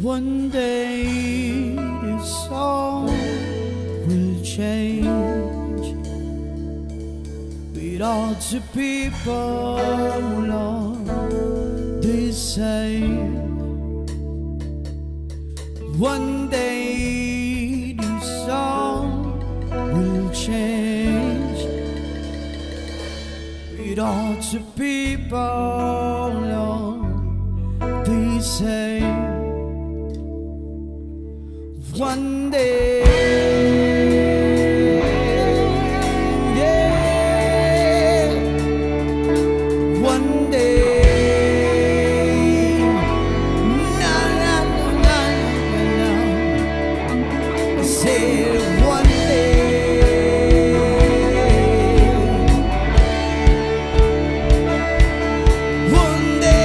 One day this song will change. With all the people are the same. One day this song will change. With all the people are the same. One day, yeah, one day, na na na na na. I said one day, one day.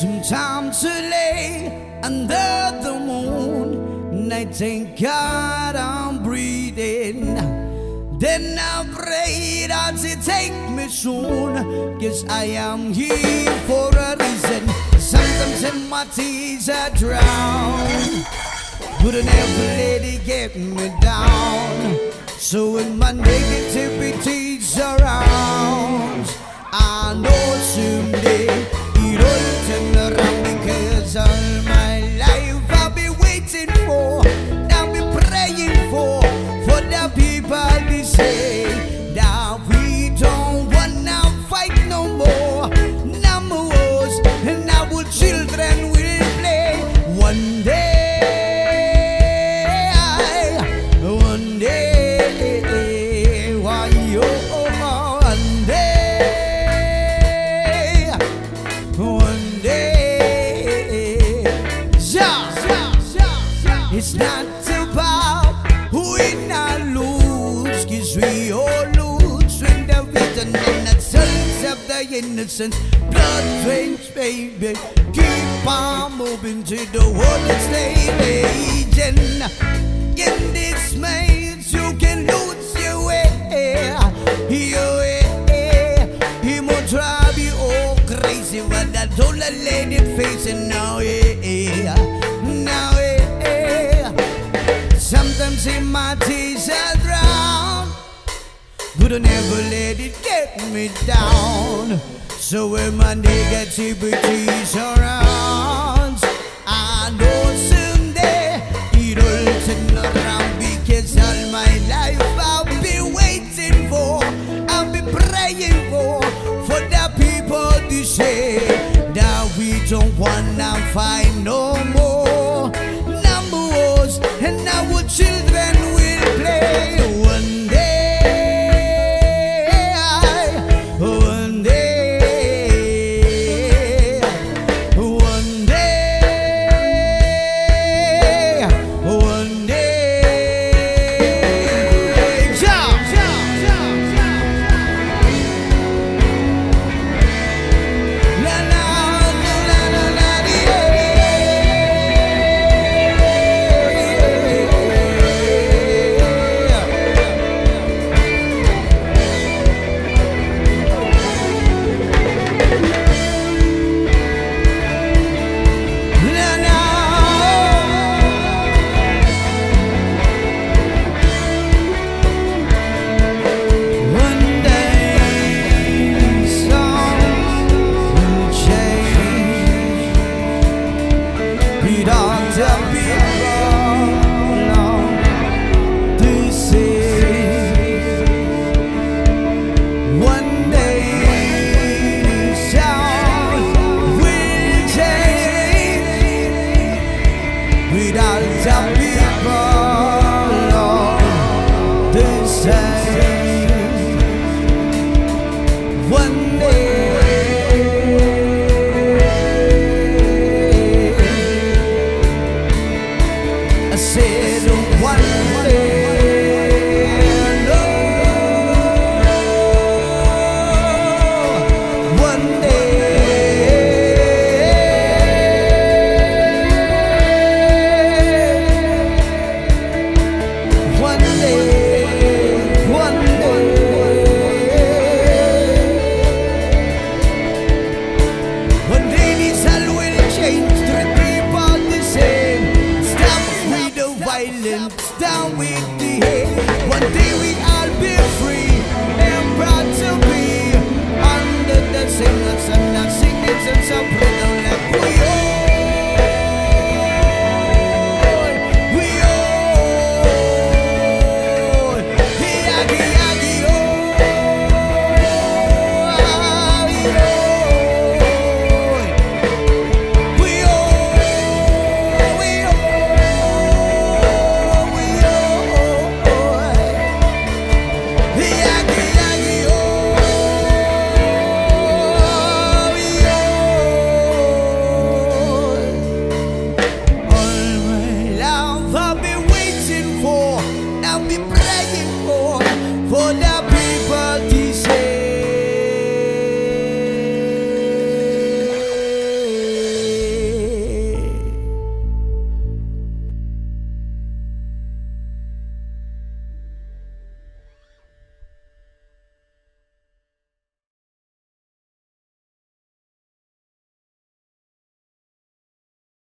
Sometimes I lay under the moon and I thank God I'm breathing. Then I pray that He take me soon, 'cause I am here for a reason. Sometimes in my tears I drown, but I never let it get me down. So when my negativity surrounds, I know someday it'll turn around, because all my life I'll be waiting for, I'll be praying for the people to say that we don't wanna fight no more, no more wars, and our children will play. One day, one day, why you, one day, one day, yeah. It's not about win or lose, 'cause we all lose when the vision and the sons of the innocence. Blood drains, baby. Keep on moving to the world that's raging. In this maze you can lose your way, your way. He will drive you all crazy, but I don't let it face it now, yeah, now, yeah. Sometimes in my tears I drown, but I never let it get me down. So when my negativity surrounds, I know someday it'll turn around, because all my life I'll be waiting for, I'll be praying for the people to say that we don't wanna fight no more, number wars, and our children will play. One day, one day, one day, one day, yeah. La la la la la la, yeah. say